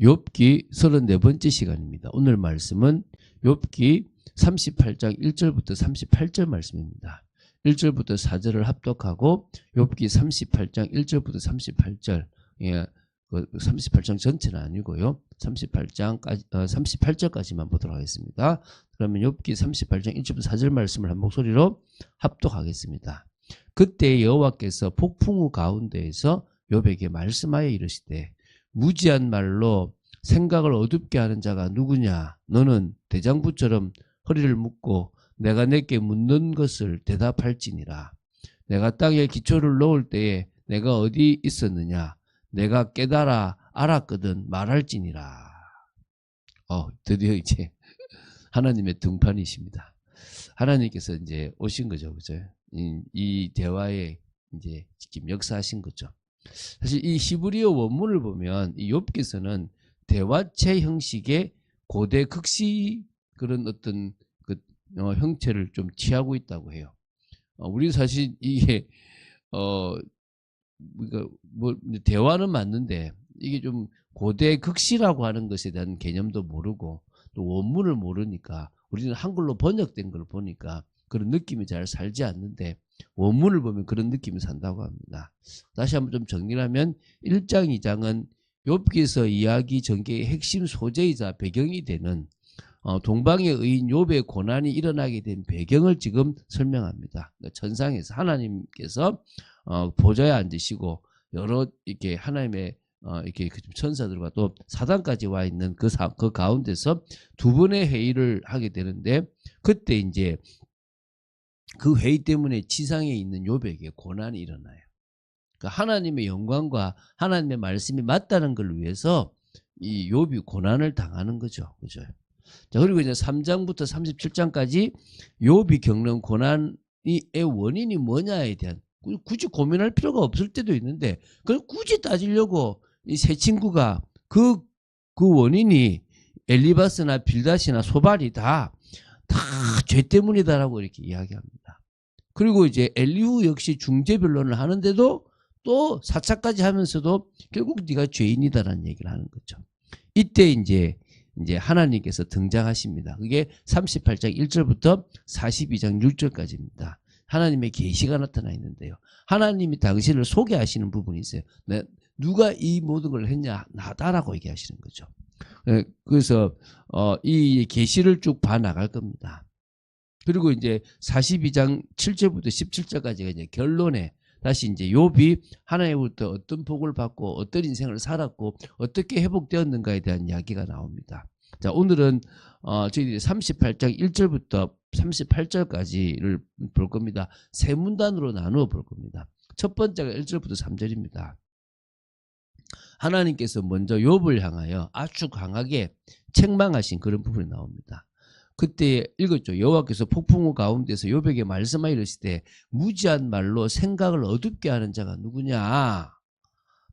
욥기 34번째 시간입니다. 오늘 말씀은 욥기 38장 1절부터 38절 말씀입니다. 1절부터 4절을 합독하고 욥기 38장 1절부터 38절, 예, 38장 전체는 아니고요. 38절까지만 보도록 하겠습니다. 그러면 욥기 38장 1절부터 4절 말씀을 한 목소리로 합독하겠습니다. 그때 여호와께서 폭풍우 가운데에서 욥에게 말씀하여 이르시되 무지한 말로 생각을 어둡게 하는 자가 누구냐? 너는 대장부처럼 허리를 묶고 내가 내게 묻는 것을 대답할지니라. 내가 땅에 기초를 놓을 때에 내가 어디 있었느냐? 내가 깨달아 알았거든 말할지니라. 드디어 이제 하나님의 등판이십니다. 하나님께서 이제 오신 거죠, 그죠? 이 대화에 이제 지금 역사하신 거죠. 사실 이 히브리어 원문을 보면 이 욥기서는 대화체 형식의 고대 극시 그런 어떤 그 형태를 좀 취하고 있다고 해요. 우리 사실 이게 뭐 대화는 맞는데 이게 좀 고대 극시라고 하는 것에 대한 개념도 모르고 또 원문을 모르니까 우리는 한글로 번역된 걸 보니까 그런 느낌이 잘 살지 않는데 원문을 보면 그런 느낌이 산다고 합니다. 다시 한번 좀 정리를 하면 1장, 2장은 욥기서 이야기 전개의 핵심 소재이자 배경이 되는 동방의 의인 욥의 고난이 일어나게 된 배경을 지금 설명합니다. 천상에서 하나님께서 보좌에 앉으시고 여러 이렇게 하나님의 이렇게 천사들과 또 사단까지 와 있는 그 가운데서 두 번의 회의를 하게 되는데 그때 이제 그 회의 때문에 지상에 있는 욥에게 고난이 일어나요. 그러니까 하나님의 영광과 하나님의 말씀이 맞다는 걸 위해서 이 욥이 고난을 당하는 거죠. 그죠? 자, 그리고 이제 3장부터 37장까지 욥이 겪는 고난의 원인이 뭐냐에 대한 굳이 고민할 필요가 없을 때도 있는데 그걸 굳이 따지려고 이 세 친구가 그 원인이 엘리바스나 빌닷이나 소발이 다 죄 때문이다라고 이렇게 이야기합니다. 그리고 이제 엘리후 역시 중재 변론을 하는데도 또 사차까지 하면서도 결국 네가 죄인이다라는 얘기를 하는 거죠. 이때 이제 하나님께서 등장하십니다. 그게 38장 1절부터 42장 6절까지입니다. 하나님의 계시가 나타나 있는데요. 하나님이 당신을 소개하시는 부분이 있어요. 누가 이 모든 걸 했냐? 나다라고 얘기하시는 거죠. 그래서 이 계시를 쭉 봐 나갈 겁니다. 그리고 이제 42장 7절부터 17절까지가 이제 결론에 다시 이제 욥이 하나님으로부터 어떤 복을 받고 어떤 인생을 살았고 어떻게 회복되었는가에 대한 이야기가 나옵니다. 자, 오늘은 저희들이 38장 1절부터 38절까지를 볼 겁니다. 세 문단으로 나누어 볼 겁니다. 첫 번째가 1절부터 3절입니다. 하나님께서 먼저 욥을 향하여 아주 강하게 책망하신 그런 부분이 나옵니다. 그때 읽었죠. 여호와께서 폭풍우 가운데서 욥에게 말씀하여 이르시되 무지한 말로 생각을 어둡게 하는 자가 누구냐?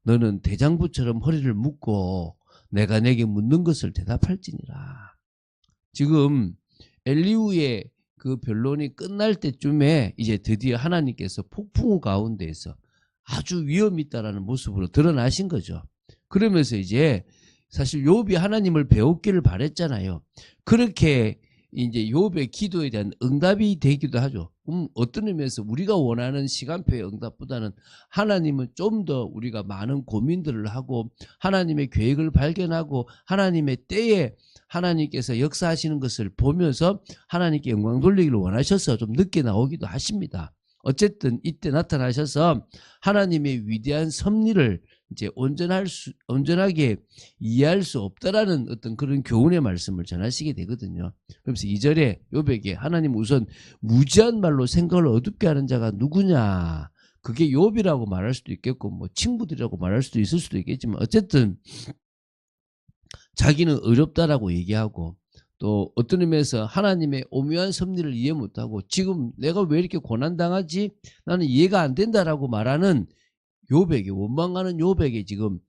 너는 대장부처럼 허리를 묶고 내가 내게 묻는 것을 대답할지니라. 지금 엘리후의 그 변론이 끝날 때쯤에 이제 드디어 하나님께서 폭풍우 가운데에서 아주 위험이 있다라는 모습으로 드러나신 거죠. 그러면서 이제 사실 욥이 하나님을 배웠기를 바랬잖아요. 그렇게 이제 욥의 기도에 대한 응답이 되기도 하죠. 어떤 의미에서 우리가 원하는 시간표의 응답보다는 하나님은 좀 더 우리가 많은 고민들을 하고 하나님의 계획을 발견하고 하나님의 때에 하나님께서 역사하시는 것을 보면서 하나님께 영광 돌리기를 원하셔서 좀 늦게 나오기도 하십니다. 어쨌든 이때 나타나셔서 하나님의 위대한 섭리를 이제 온전하게 이해할 수 없다라는 어떤 그런 교훈의 말씀을 전하시게 되거든요. 그래서 2절에 욥에게 하나님 우선 무지한 말로 생각을 어둡게 하는 자가 누구냐? 그게 욥이라고 말할 수도 있겠고 뭐 친구들이라고 말할 수도 있을 수도 있겠지만 어쨌든 자기는 어렵다라고 얘기하고 또 어떤 의미에서 하나님의 오묘한 섭리를 이해 못하고 지금 내가 왜 이렇게 고난당하지? 나는 이해가 안 된다라고 말하는 욥에게 원망하는 욥에게 지금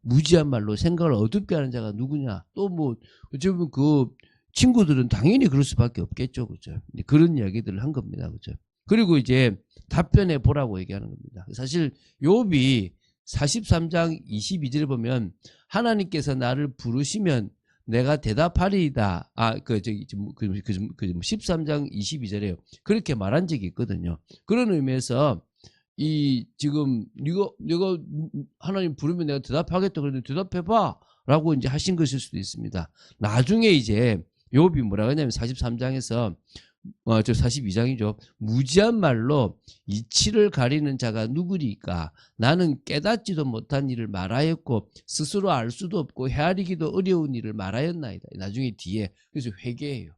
무지한 말로 생각을 어둡게 하는 자가 누구냐? 또 뭐 어쩌면 그 친구들은 당연히 그럴 수밖에 없겠죠, 그죠? 그런 이야기들을 한 겁니다, 그죠? 그리고 이제 답변해 보라고 얘기하는 겁니다. 사실 욥이 43장 22절에 보면 하나님께서 나를 부르시면 내가 대답하리이다. 13장 22절에요. 그렇게 말한 적이 있거든요. 그런 의미에서 이 지금 네가 하나님 부르면 내가 대답하겠다 그랬는데 대답해봐 라고 이제 하신 것일 수도 있습니다. 나중에 이제 욥이 뭐라고 하냐면 43장에서 저 42장이죠. 무지한 말로 이치를 가리는 자가 누구리까? 나는 깨닫지도 못한 일을 말하였고 스스로 알 수도 없고 헤아리기도 어려운 일을 말하였나이다. 나중에 뒤에 그래서 회개해요.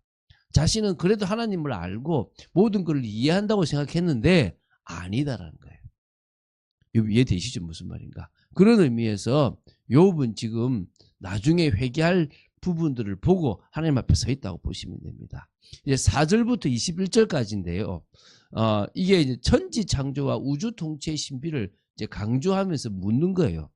자신은 그래도 하나님을 알고 모든 걸 이해한다고 생각했는데 아니다라는 거예요. 이해되시죠? 무슨 말인가? 그런 의미에서 욥은 지금 나중에 회개할 부분들을 보고 하나님 앞에 서 있다고 보시면 됩니다. 이제 4절부터 21절까지인데요. 이게 이제 천지 창조와 우주 통치의 신비를 이제 강조하면서 묻는 거예요.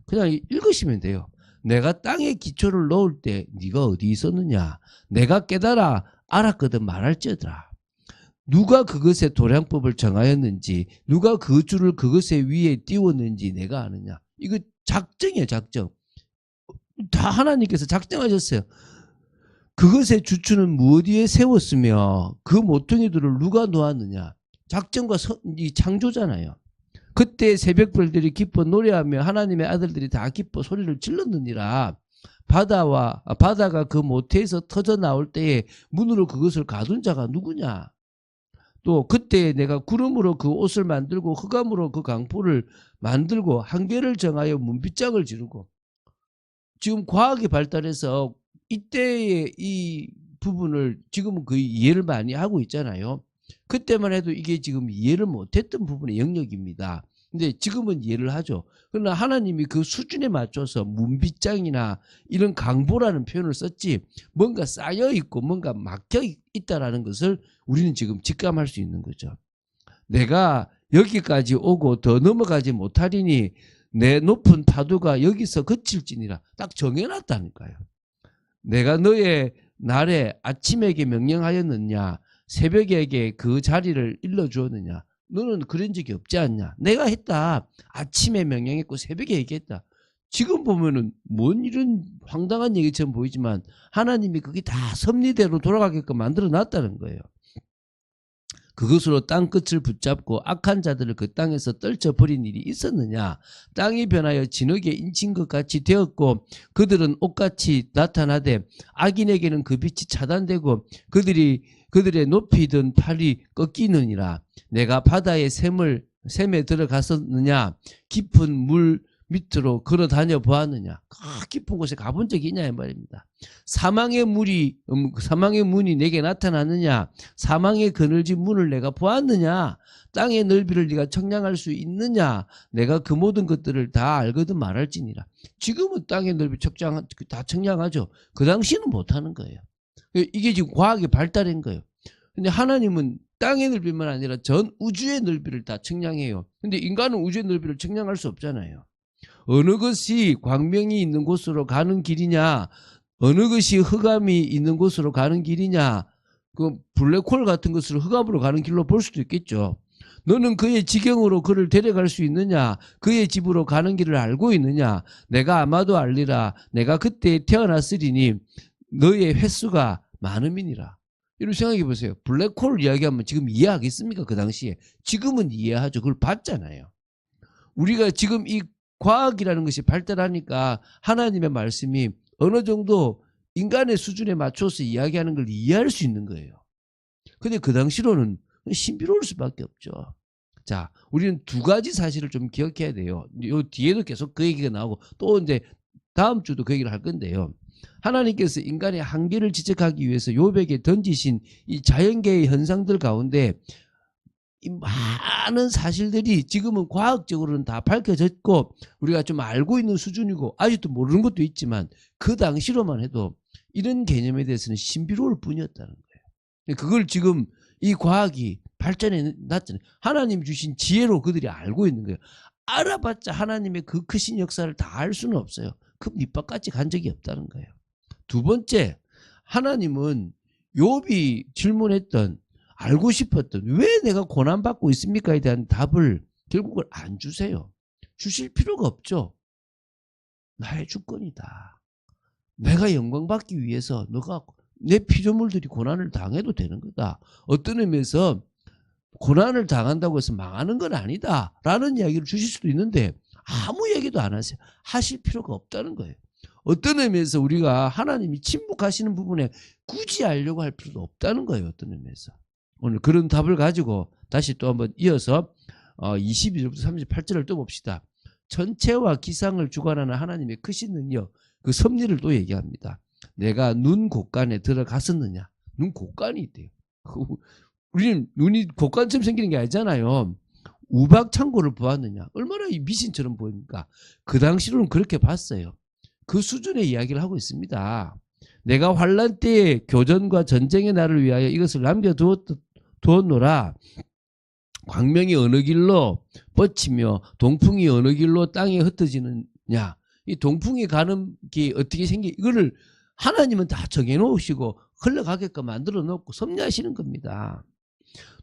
그냥 읽으시면 돼요. 내가 땅에 기초를 놓을 때 네가 어디 있었느냐? 내가 깨달아 알았거든 말할지어다. 누가 그것의 도량법을 정하였는지 누가 그 줄을 그것의 위에 띄웠는지 내가 아느냐. 이거 작정이에요. 작정. 다 하나님께서 작정하셨어요. 그것의 주추는 무엇 위에 세웠으며 그 모퉁이들을 누가 놓았느냐. 작정과 이 창조잖아요. 그때 새벽별들이 기뻐 노래하며 하나님의 아들들이 다 기뻐 소리를 질렀느니라. 바다가 그 모태에서 터져 나올 때에 문으로 그것을 가둔 자가 누구냐. 또 그때 내가 구름으로 그 옷을 만들고 흑암으로 그 강포를 만들고 한계를 정하여 문빗장을 지르고. 지금 과학이 발달해서 이때의 이 부분을 지금은 거의 이해를 많이 하고 있잖아요. 그때만 해도 이게 지금 이해를 못했던 부분의 영역입니다. 근데 지금은 이해를 하죠. 그러나 하나님이 그 수준에 맞춰서 문빗장이나 이런 강보라는 표현을 썼지 뭔가 쌓여있고 뭔가 막혀있다라는 것을 우리는 지금 직감할 수 있는 거죠. 내가 여기까지 오고 더 넘어가지 못하리니 내 높은 파도가 여기서 그칠지니라. 딱 정해놨다니까요. 내가 너의 날에 아침에게 명령하였느냐 새벽에게 그 자리를 일러주었느냐. 너는 그런 적이 없지 않냐. 내가 했다. 아침에 명령했고 새벽에 얘기했다. 지금 보면은 뭔 이런 황당한 얘기처럼 보이지만 하나님이 그게 다 섭리대로 돌아가게끔 만들어 놨다는 거예요. 그것으로 땅 끝을 붙잡고 악한 자들을 그 땅에서 떨쳐버린 일이 있었느냐. 땅이 변하여 진흙에 인친 것 같이 되었고 그들은 옷같이 나타나되 악인에게는 그 빛이 차단되고 그들의 높이 든 팔이 꺾이느니라. 내가 바다의 샘에 들어갔었느냐. 깊은 물 밑으로 걸어 다녀 보았느냐. 깊은 곳에 가본 적이 있냐 이 말입니다. 사망의 문이 내게 나타났느냐. 사망의 그늘진 문을 내가 보았느냐. 땅의 넓이를 네가 청량할 수 있느냐. 내가 그 모든 것들을 다 알거든 말할지니라. 지금은 땅의 넓이 다 청량하죠. 그 당시는 못하는 거예요. 이게 지금 과학이 발달한 거예요. 근데 하나님은 땅의 넓이만 아니라 전 우주의 넓이를 다 청량해요. 근데 인간은 우주의 넓이를 청량할 수 없잖아요. 어느 것이 광명이 있는 곳으로 가는 길이냐, 어느 것이 흑암이 있는 곳으로 가는 길이냐, 그 블랙홀 같은 것을 흑암으로 가는 길로 볼 수도 있겠죠. 너는 그의 지경으로 그를 데려갈 수 있느냐, 그의 집으로 가는 길을 알고 있느냐. 내가 아마도 알리라. 내가 그때 태어났으리니 너의 횟수가 많음이니라. 이런 생각해 보세요. 블랙홀 이야기하면 지금 이해하겠습니까? 그 당시에. 지금은 이해하죠. 그걸 봤잖아요. 우리가 지금 이 과학이라는 것이 발달하니까 하나님의 말씀이 어느 정도 인간의 수준에 맞춰서 이야기하는 걸 이해할 수 있는 거예요. 근데 그 당시로는 신비로울 수밖에 없죠. 자, 우리는 두 가지 사실을 좀 기억해야 돼요. 요 뒤에도 계속 그 얘기가 나오고 또 이제 다음 주도 그 얘기를 할 건데요. 하나님께서 인간의 한계를 지적하기 위해서 욥에게 던지신 이 자연계의 현상들 가운데 이 많은 사실들이 지금은 과학적으로는 다 밝혀졌고 우리가 좀 알고 있는 수준이고 아직도 모르는 것도 있지만 그 당시로만 해도 이런 개념에 대해서는 신비로울 뿐이었다는 거예요. 그걸 지금 이 과학이 발전해 놨잖아요. 하나님 주신 지혜로 그들이 알고 있는 거예요. 알아봤자 하나님의 그 크신 역사를 다 알 수는 없어요. 그 밑밥까지 간 적이 없다는 거예요. 두 번째, 하나님은 욥이 질문했던 알고 싶었던 왜 내가 고난받고 있습니까에 대한 답을 결국은 안 주세요. 주실 필요가 없죠. 나의 주권이다. 내가 영광받기 위해서 너가 내 피조물들이 고난을 당해도 되는 거다. 어떤 의미에서 고난을 당한다고 해서 망하는 건 아니다 라는 이야기를 주실 수도 있는데 아무 얘기도 안 하세요. 하실 필요가 없다는 거예요. 어떤 의미에서 우리가 하나님이 침묵하시는 부분에 굳이 알려고 할 필요도 없다는 거예요. 어떤 의미에서. 오늘 그런 답을 가지고 다시 또 한번 이어서 22절부터 38절을 또 봅시다. 천체와 기상을 주관하는 하나님의 크신 능력, 그 섭리를 또 얘기합니다. 내가 눈 곳간에 들어갔었느냐. 눈 곳간이 있대요. 우리는 눈이 곳간처럼 생기는 게 아니잖아요. 우박창고를 보았느냐. 얼마나 미신처럼 보입니까? 그 당시로는 그렇게 봤어요. 그 수준의 이야기를 하고 있습니다. 내가 환난 때에 교전과 전쟁의 날을 위하여 이것을 남겨두었노라. 광명이 어느 길로 뻗치며 동풍이 어느 길로 땅에 흩어지느냐. 이 동풍이 가는 게 어떻게 이거를 하나님은 다 정해놓으시고 흘러가게끔 만들어 놓고 섭리하시는 겁니다.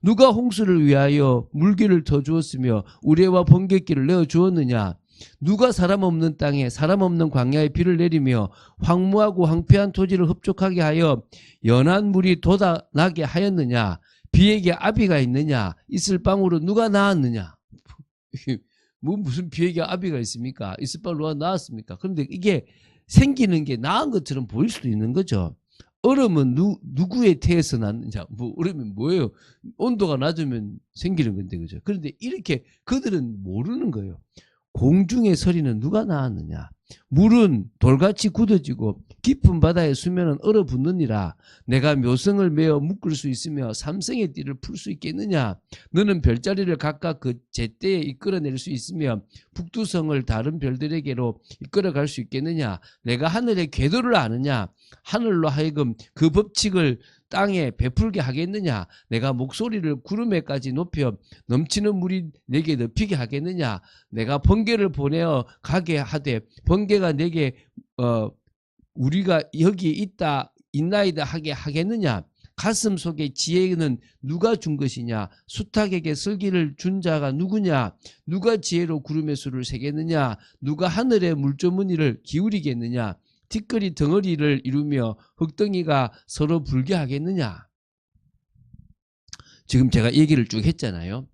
누가 홍수를 위하여 물길을 터주었으며 우레와 번갯길을 내어주었느냐. 누가 사람 없는 땅에 사람 없는 광야에 비를 내리며 황무하고 황폐한 토지를 흡족하게 하여 연한 물이 돋아나게 하였느냐. 비에게 아비가 있느냐. 있을 빵으로 누가 낳았느냐. 무슨 비에게 아비가 있습니까? 있을 빵으로 누가 낳았습니까? 그런데 이게 생기는 게 나은 것처럼 보일 수도 있는 거죠. 얼음은 누구의 태에서 났느냐. 얼음이 뭐예요? 온도가 낮으면 생기는 건데, 그죠? 그런데 이렇게 그들은 모르는 거예요. 공중의 서리는 누가 낳았느냐. 물은 돌같이 굳어지고 깊은 바다의 수면은 얼어붙느니라. 내가 묘성을 메어 묶을 수 있으며 삼성의 띠를 풀 수 있겠느냐. 너는 별자리를 각각 그 제때에 이끌어낼 수 있으며 북두성을 다른 별들에게로 이끌어갈 수 있겠느냐. 내가 하늘의 궤도를 아느냐. 하늘로 하여금 그 법칙을 땅에 베풀게 하겠느냐. 내가 목소리를 구름에까지 높여 넘치는 물이 내게 넘히게 하겠느냐. 내가 번개를 보내어 가게 하되 번개가 내게 우리가 여기 있나이다 하게 하겠느냐. 가슴 속에 지혜는 누가 준 것이냐. 수탉에게 슬기를 준 자가 누구냐. 누가 지혜로 구름의 수를 세겠느냐. 누가 하늘의 물조무늬를 기울이겠느냐. 티끌이 덩어리를 이루며 흙덩이가 서로 불게 하겠느냐. 지금 제가 얘기를 쭉 했잖아요.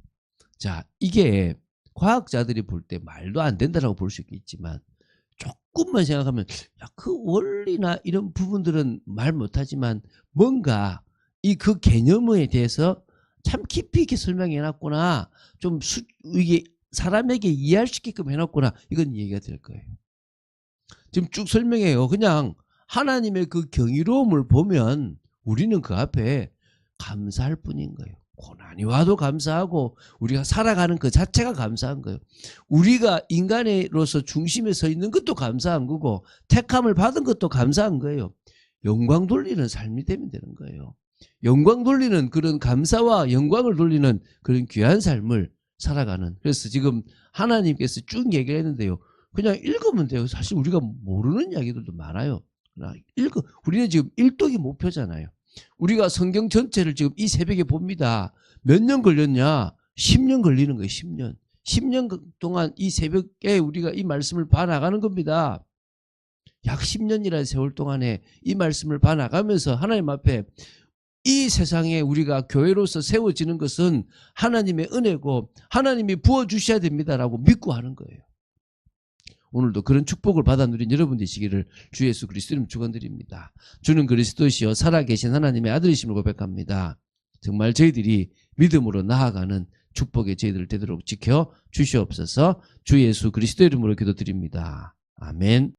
자, 이게 과학자들이 볼 때 말도 안 된다라고 볼 수 있겠지만 조금만 생각하면 그 원리나 이런 부분들은 말 못하지만 뭔가 그 개념에 대해서 참 깊이 있게 설명해 놨구나. 좀 이게 사람에게 이해할 수 있게끔 해놨구나. 이건 이해가 될 거예요. 지금 쭉 설명해요. 그냥 하나님의 그 경이로움을 보면 우리는 그 앞에 감사할 뿐인 거예요. 고난이 와도 감사하고 우리가 살아가는 그 자체가 감사한 거예요. 우리가 인간으로서 중심에 서 있는 것도 감사한 거고 택함을 받은 것도 감사한 거예요. 영광 돌리는 삶이 되면 되는 거예요. 영광 돌리는 그런 감사와 영광을 돌리는 그런 귀한 삶을 살아가는. 그래서 지금 하나님께서 쭉 얘기를 했는데요. 그냥 읽으면 돼요. 사실 우리가 모르는 이야기들도 많아요. 우리는 지금 일독이 목표잖아요. 우리가 성경 전체를 지금 이 새벽에 봅니다. 몇 년 걸렸냐? 10년 걸리는 거예요. 10년. 10년 동안 이 새벽에 우리가 이 말씀을 봐나가는 겁니다. 약 10년이라는 세월 동안에 이 말씀을 봐나가면서 하나님 앞에 이 세상에 우리가 교회로서 세워지는 것은 하나님의 은혜고 하나님이 부어주셔야 됩니다라고 믿고 하는 거예요. 오늘도 그런 축복을 받아 누린 여러분 되시기를 주 예수 그리스도 이름으로 축원드립니다. 주는 그리스도시요 살아계신 하나님의 아들이심을 고백합니다. 정말 저희들이 믿음으로 나아가는 축복의 저희들을 되도록 지켜 주시옵소서. 주 예수 그리스도 이름으로 기도드립니다. 아멘.